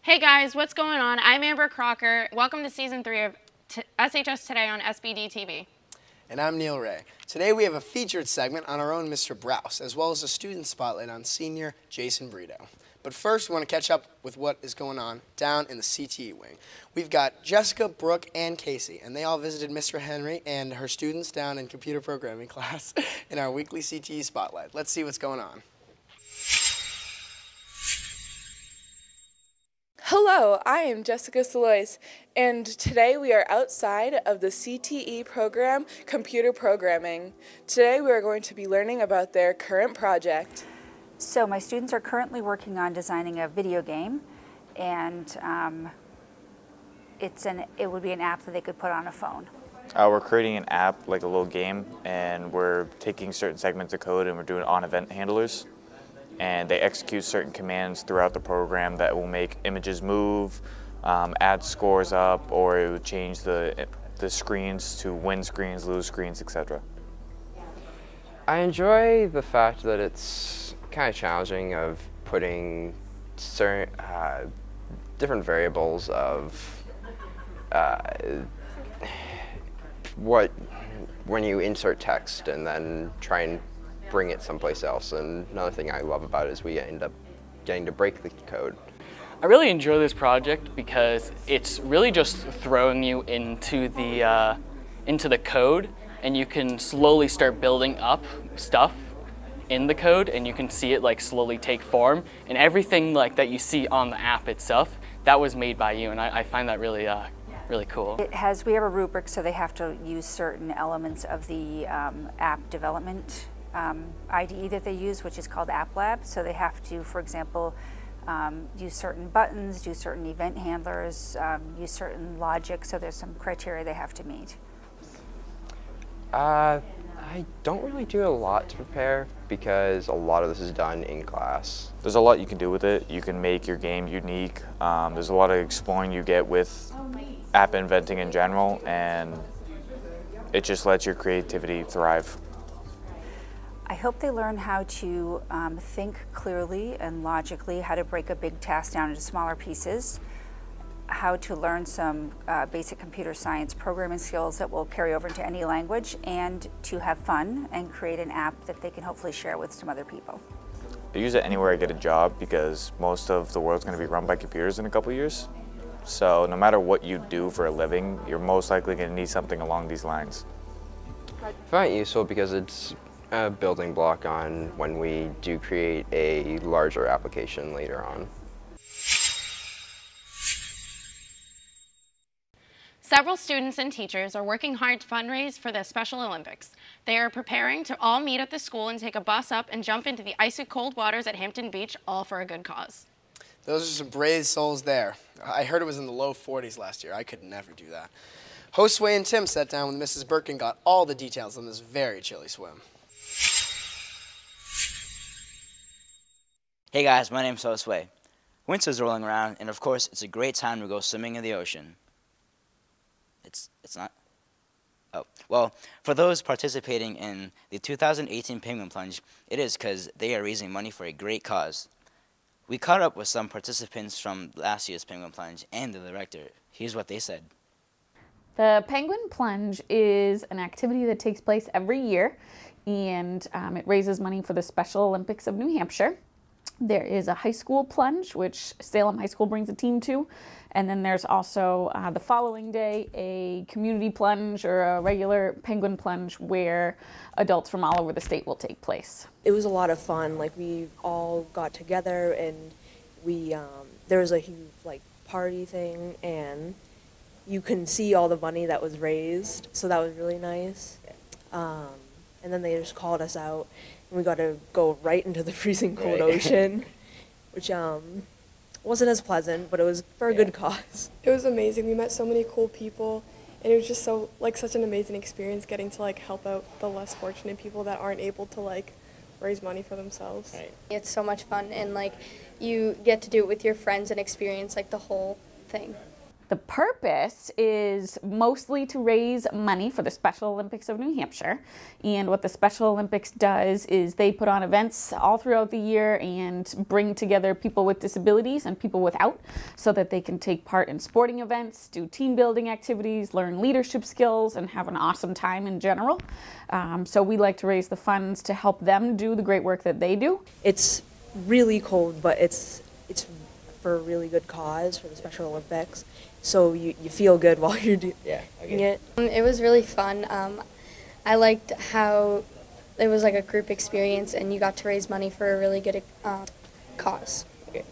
Hey guys, what's going on? I'm Amber Crocker. Welcome to Season 3 of SHS Today on SBD TV. And I'm Neil Ray. Today we have a featured segment on our own Mr. Braus, as well as a student spotlight on senior Jason Brito. But first, we want to catch up with what is going on down in the CTE wing. We've got Jessica, Brooke, and Casey, and they all visited Mr. Henry and her students down in computer programming class in our weekly CTE spotlight. Let's see what's going on. Hello, I am Jessica Salois, and today we are outside of the CTE program, Computer Programming. Today we are going to be learning about their current project. So my students are currently working on designing a video game, and it would be an app that they could put on a phone. We're creating an app, like a little game, and we're taking certain segments of code and we're doing on-event handlers. And they execute certain commands throughout the program that will make images move, add scores up, or it would change the screens to win screens, lose screens, etc. I enjoy the fact that it's kind of challenging of putting certain different variables of when you insert text and then try and bring it someplace else. And another thing I love about it is we end up getting to break the code. I really enjoy this project because it's really just throwing you into the code, and you can slowly start building up stuff in the code, and you can see it like slowly take form, and everything like that you see on the app itself, that was made by you, and I find that really really cool. We have a rubric, so they have to use certain elements of the app development IDE that they use, which is called App Lab. So they have to, for example, use certain buttons, do certain event handlers, use certain logic, so there's some criteria they have to meet. I don't really do a lot to prepare because a lot of this is done in class. There's a lot you can do with it. You can make your game unique. There's a lot of exploring you get with app inventing in general, and it just lets your creativity thrive. I hope they learn how to think clearly and logically, how to break a big task down into smaller pieces, how to learn some basic computer science programming skills that will carry over into any language, and to have fun and create an app that they can hopefully share with some other people. I use it anywhere I get a job because most of the world's going to be run by computers in a couple years. So no matter what you do for a living, you're most likely going to need something along these lines. I find it useful because it's a building block on when we do create a larger application later on. Several students and teachers are working hard to fundraise for the Special Olympics. They are preparing to all meet at the school and take a bus up and jump into the icy cold waters at Hampton Beach, all for a good cause. Those are some brave souls there. I heard it was in the low 40s last year. I could never do that. Host Sway and Tim sat down with Mrs. Burke and got all the details on this very chilly swim. Hey guys, my name's Josue. Winter's rolling around, and of course, it's a great time to go swimming in the ocean. It's not? Oh, well, for those participating in the 2018 Penguin Plunge, it is because they are raising money for a great cause. We caught up with some participants from last year's Penguin Plunge and the director. Here's what they said. The Penguin Plunge is an activity that takes place every year, and it raises money for the Special Olympics of New Hampshire. There is a high school plunge, which Salem High School brings a team to, and then there's also the following day a community plunge or a regular penguin plunge where adults from all over the state will take place. It was a lot of fun. Like, we all got together, and there was a huge party thing, and you can see all the money that was raised, so that was really nice. And then they just called us out, and we got to go right into the freezing cold ocean, which wasn't as pleasant, but it was for a good cause. It was amazing. We met so many cool people, and it was just such an amazing experience getting to help out the less fortunate people that aren't able to raise money for themselves. Right. It's so much fun, and you get to do it with your friends and experience the whole thing. The purpose is mostly to raise money for the Special Olympics of New Hampshire. And what the Special Olympics does is they put on events all throughout the year and bring together people with disabilities and people without so that they can take part in sporting events, do team building activities, learn leadership skills, and have an awesome time in general. So we like to raise the funds to help them do the great work that they do. It's really cold, but it's for a really good cause, for the Special Olympics. So you feel good while you're doing it. It was really fun. I liked how it was like a group experience and you got to raise money for a really good cause.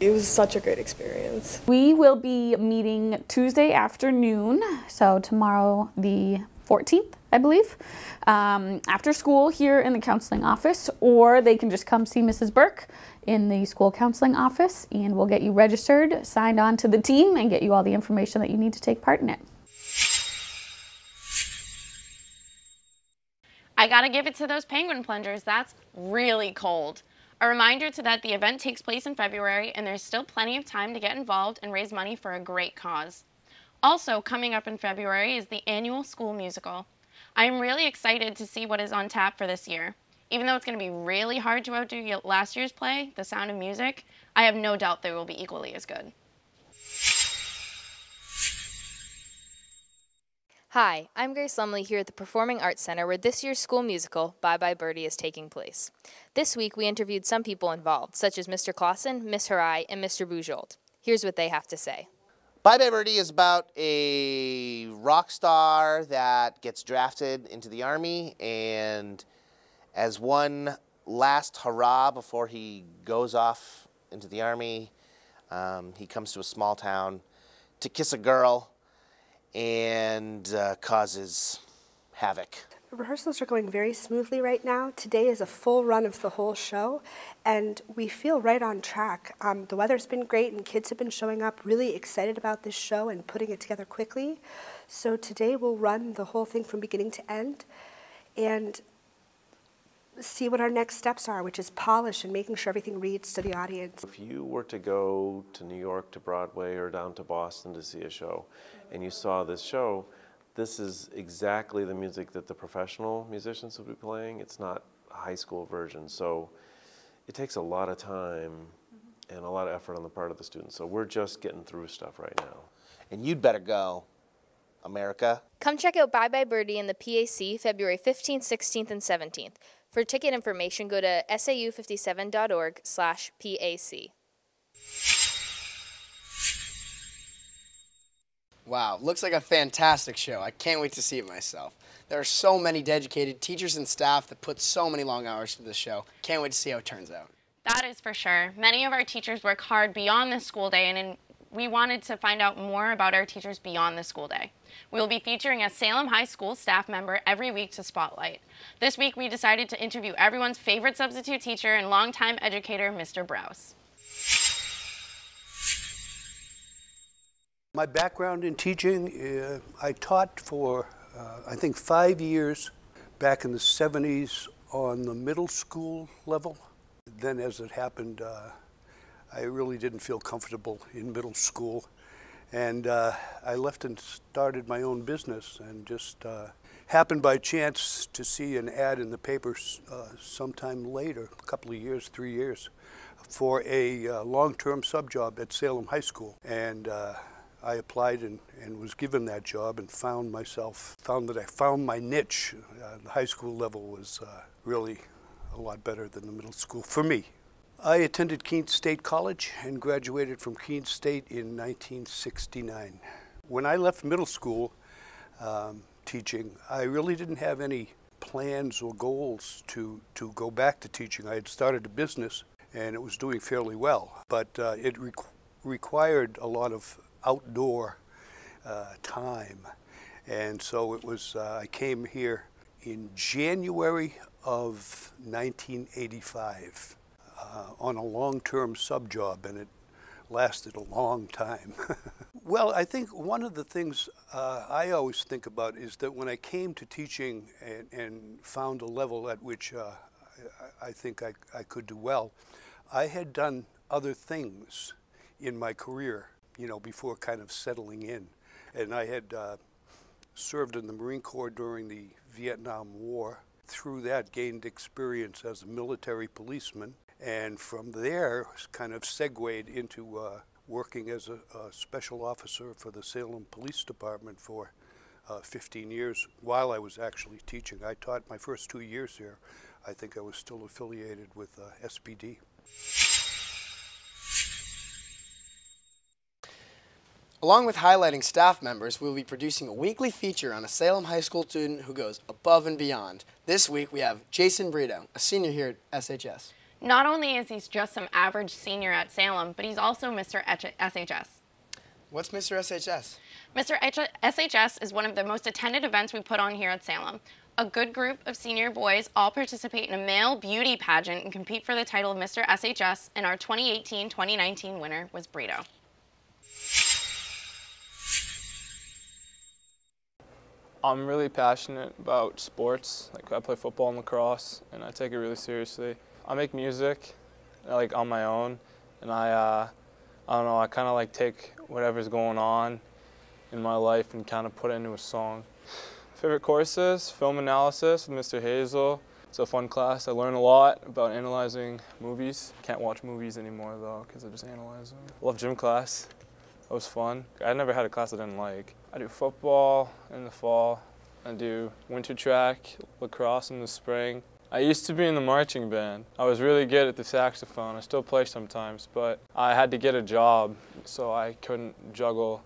It was such a great experience. We will be meeting Tuesday afternoon, so tomorrow the 14th, I believe, after school here in the counseling office, or they can just come see Mrs. Burke in the school counseling office, and we'll get you registered, signed on to the team, and get you all the information that you need to take part in it. I gotta give it to those penguin plungers. That's really cold. A reminder that the event takes place in February, and there's still plenty of time to get involved and raise money for a great cause. Also, coming up in February is the annual school musical. I am really excited to see what is on tap for this year. Even though it's going to be really hard to outdo last year's play, The Sound of Music, I have no doubt they will be equally as good. Hi, I'm Grace Lumley here at the Performing Arts Center where this year's school musical, Bye Bye Birdie, is taking place. This week we interviewed some people involved, such as Mr. Clausen, Miss Harai, and Mr. Bujold. Here's what they have to say. Bye Bye Birdie is about a rock star that gets drafted into the Army, and as one last hurrah before he goes off into the Army, he comes to a small town to kiss a girl and causes havoc. Rehearsals are going very smoothly right now. Today is a full run of the whole show, and we feel right on track. The weather's been great, and kids have been showing up really excited about this show and putting it together quickly. So today we'll run the whole thing from beginning to end and see what our next steps are, which is polish and making sure everything reads to the audience. If you were to go to New York to Broadway or down to Boston to see a show, and you saw this show, this is exactly the music that the professional musicians will be playing. It's not a high school version, so it takes a lot of time and a lot of effort on the part of the students. So we're just getting through stuff right now. And you'd better go, America. Come check out Bye Bye Birdie in the PAC February 15th, 16th, and 17th. For ticket information, go to sau57.org/PAC. Wow, looks like a fantastic show. I can't wait to see it myself. There are so many dedicated teachers and staff that put so many long hours into the show. Can't wait to see how it turns out. That is for sure. Many of our teachers work hard beyond the school day, and we wanted to find out more about our teachers beyond the school day. We will be featuring a Salem High School staff member every week to spotlight. This week we decided to interview everyone's favorite substitute teacher and longtime educator, Mr. Braus. My background in teaching, I taught for, I think, 5 years back in the 70s on the middle school level. Then as it happened, I really didn't feel comfortable in middle school. And I left and started my own business, and just happened by chance to see an ad in the paper sometime later, a couple of years, 3 years, for a long-term sub-job at Salem High School. And I applied and was given that job and found that I found my niche. The high school level was really a lot better than the middle school for me. I attended Keene State College and graduated from Keene State in 1969. When I left middle school teaching, I really didn't have any plans or goals to go back to teaching. I had started a business and it was doing fairly well, but it required a lot of outdoor time. And so it was, I came here in January of 1985 on a long-term sub-job, and it lasted a long time. Well, I think one of the things I always think about is that when I came to teaching and found a level at which I think I could do well, I had done other things in my career, you know, before kind of settling in. And I had served in the Marine Corps during the Vietnam War. Through that, gained experience as a military policeman, and from there kind of segued into working as a special officer for the Salem Police Department for 15 years while I was actually teaching. I taught my first 2 years there. I think I was still affiliated with SPD. Along with highlighting staff members, we will be producing a weekly feature on a Salem High School student who goes above and beyond. This week we have Jason Brito, a senior here at SHS. Not only is he just some average senior at Salem, but he's also Mr. SHS. What's Mr. SHS? Mr. SHS is one of the most attended events we put on here at Salem. A good group of senior boys all participate in a male beauty pageant and compete for the title of Mr. SHS, and our 2018-2019 winner was Brito. I'm really passionate about sports. Like, I play football and lacrosse, and I take it really seriously. I make music, like, on my own, and I don't know, I kind of like take whatever's going on in my life and kind of put it into a song. Favorite courses, film analysis with Mr. Hazel. It's a fun class. I learn a lot about analyzing movies. Can't watch movies anymore though, because I just analyze them. Love gym class. That was fun. I never had a class I didn't like. I do football in the fall. I do winter track, lacrosse in the spring. I used to be in the marching band. I was really good at the saxophone. I still play sometimes, but I had to get a job, so I couldn't juggle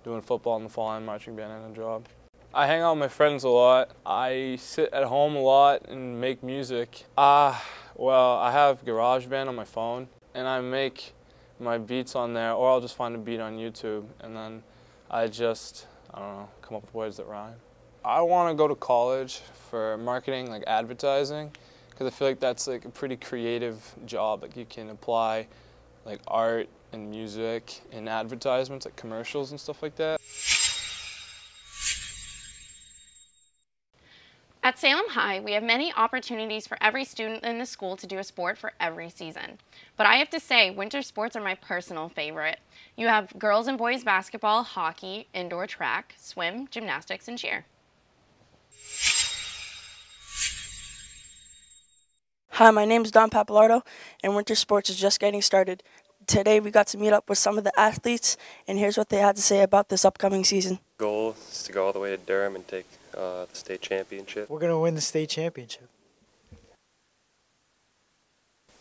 doing football in the fall and marching band and a job. I hang out with my friends a lot. I sit at home a lot and make music. Well, I have GarageBand on my phone, and I make my beats on there, or I'll just find a beat on YouTube, and then I don't know, come up with words that rhyme. I want to go to college for marketing, like advertising, because I feel like that's like a pretty creative job. Like, you can apply like art and music in advertisements, like commercials and stuff like that. At Salem High, we have many opportunities for every student in the school to do a sport for every season. But I have to say, winter sports are my personal favorite. You have girls and boys basketball, hockey, indoor track, swim, gymnastics, and cheer. Hi, my name is Don Papalardo, and winter sports is just getting started. Today we got to meet up with some of the athletes, and here's what they had to say about this upcoming season. Goal is to go all the way to Durham and take the state championship. We're going to win the state championship.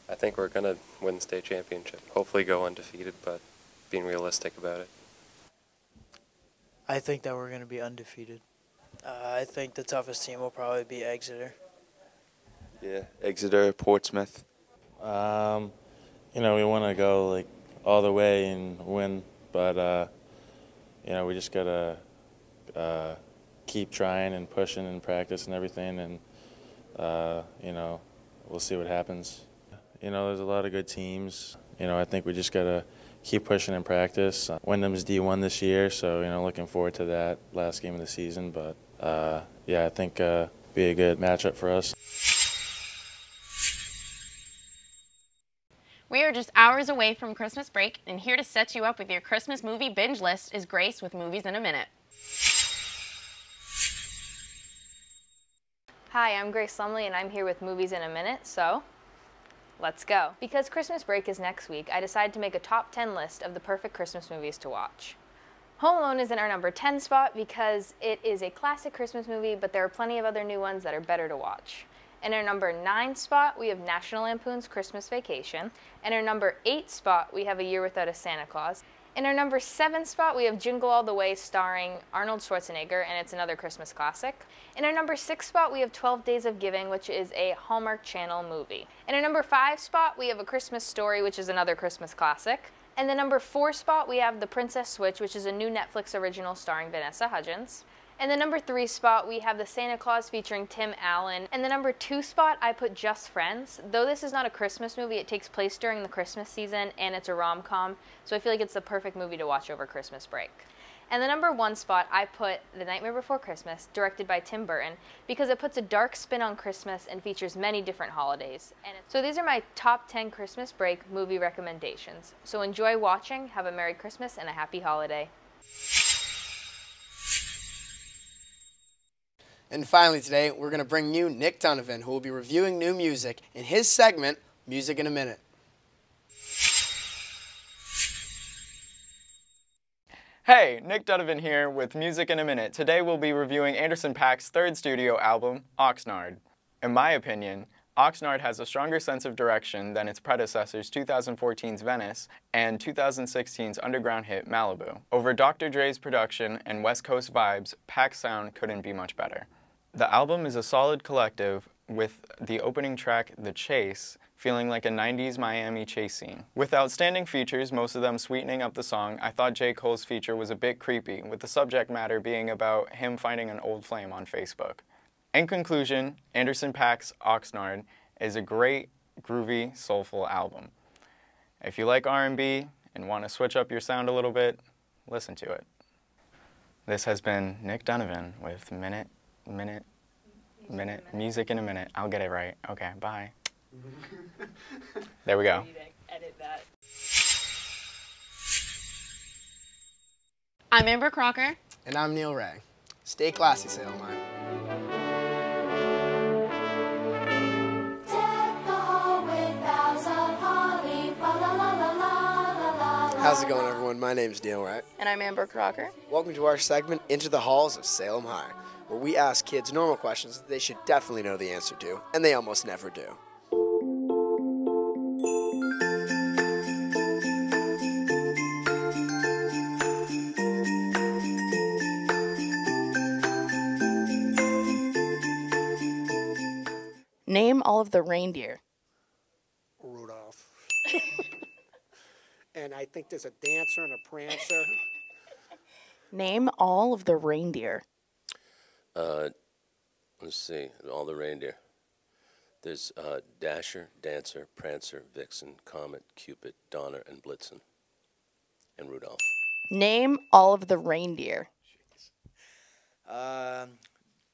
I think we're going to win the state championship. Hopefully go undefeated, but being realistic about it. I think that we're going to be undefeated. I think the toughest team will probably be Exeter. Yeah, Exeter, Portsmouth. You know, we want to go like all the way and win, but you know, we just gotta keep trying and pushing and practice and everything, and you know, we'll see what happens. You know, there's a lot of good teams. You know, I think we just gotta keep pushing and practice. Wyndham's D1 this year, so you know, looking forward to that last game of the season. But yeah, I think be a good matchup for us. We are just hours away from Christmas break, and here to set you up with your Christmas movie binge list is Grace with Movies in a Minute. Hi, I'm Grace Lumley, and I'm here with Movies in a Minute, so let's go. Because Christmas break is next week, I decided to make a top 10 list of the perfect Christmas movies to watch. Home Alone is in our number 10 spot because it is a classic Christmas movie, but there are plenty of other new ones that are better to watch. In our number 9 spot, we have National Lampoon's Christmas Vacation. In our number 8 spot, we have A Year Without a Santa Claus. In our number 7 spot, we have Jingle All the Way starring Arnold Schwarzenegger, and it's another Christmas classic. In our number 6 spot, we have 12 Days of Giving, which is a Hallmark Channel movie. In our number 5 spot, we have A Christmas Story, which is another Christmas classic. In the number 4 spot, we have The Princess Switch, which is a new Netflix original starring Vanessa Hudgens. In the number 3 spot, we have The Santa Claus featuring Tim Allen. In the number 2 spot, I put Just Friends. Though this is not a Christmas movie, it takes place during the Christmas season, and it's a rom-com, so I feel like it's the perfect movie to watch over Christmas break. And the number 1 spot, I put The Nightmare Before Christmas, directed by Tim Burton, because it puts a dark spin on Christmas and features many different holidays. So these are my top 10 Christmas break movie recommendations. So enjoy watching, have a Merry Christmas, and a Happy Holiday. And finally today, we're going to bring you Nick Donovan, who will be reviewing new music in his segment, Music in a Minute. Hey, Nick Donovan here with Music in a Minute. Today we'll be reviewing Anderson .Paak's third studio album, Oxnard. In my opinion, Oxnard has a stronger sense of direction than its predecessors 2014's Venice and 2016's underground hit Malibu. Over Dr. Dre's production and West Coast vibes, Paak's sound couldn't be much better. The album is a solid collective, with the opening track, The Chase, feeling like a 90s Miami chase scene. With outstanding features, most of them sweetening up the song, I thought J. Cole's feature was a bit creepy, with the subject matter being about him finding an old flame on Facebook. In conclusion, Anderson .Paak's Oxnard is a great, groovy, soulful album. If you like R&B and want to switch up your sound a little bit, listen to it. This has been Nick Donovan with Music in a Minute. I'll get it right. Okay, bye. There we go. Edit that. I'm Amber Crocker. And I'm Neil Ray. Stay classy, Salem. How's it going, everyone? My name's Neil Ray. And I'm Amber Crocker. Welcome to our segment, Into the Halls of Salem High, where we ask kids normal questions that they should definitely know the answer to, and they almost never do. Name all of the reindeer. Rudolph. And I think there's a dancer and a prancer. Name all of the reindeer. Let's see, all the reindeer. There's Dasher, Dancer, Prancer, Vixen, Comet, Cupid, Donner, and Blitzen. And Rudolph. Name all of the reindeer.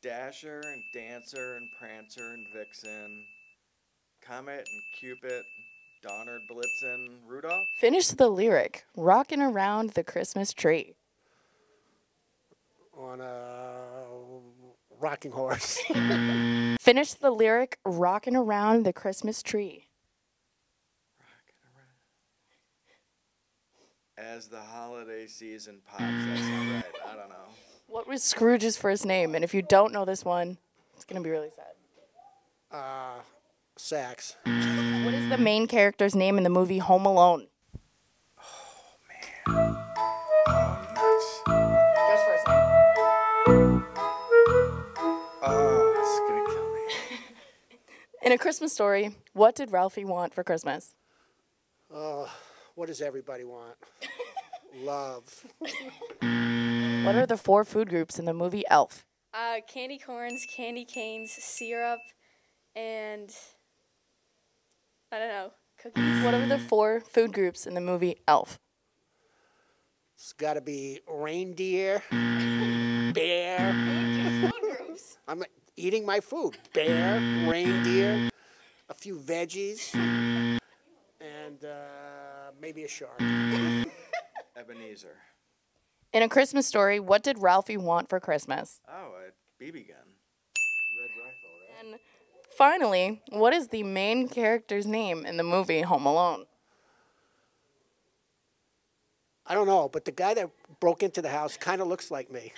Dasher and Dancer and Prancer and Vixen, Comet and Cupid, Donner, Blitzen, Rudolph. Finish the lyric. Rockin' around the Christmas tree. On a rocking horse. Finish the lyric. Rockin' around the Christmas tree. As the holiday season pops. That's not right. I don't know. What was Scrooge's first name? And if you don't know this one, it's going to be really sad. Sax. What is the main character's name in the movie Home Alone? Guess first name. Oh, it's going to kill me. In A Christmas Story, what did Ralphie want for Christmas? What does everybody want? Love. What are the 4 food groups in the movie Elf? Candy corns, candy canes, syrup, and I don't know, cookies. What are the 4 food groups in the movie Elf? It's got to be reindeer, bear. Food groups. I'm eating my food. Bear, reindeer, a few veggies, and maybe a shark. Ebenezer. In A Christmas Story, what did Ralphie want for Christmas? Oh, a BB gun. Red rifle, right? And finally, what is the main character's name in the movie Home Alone? I don't know, but the guy that broke into the house kind of looks like me.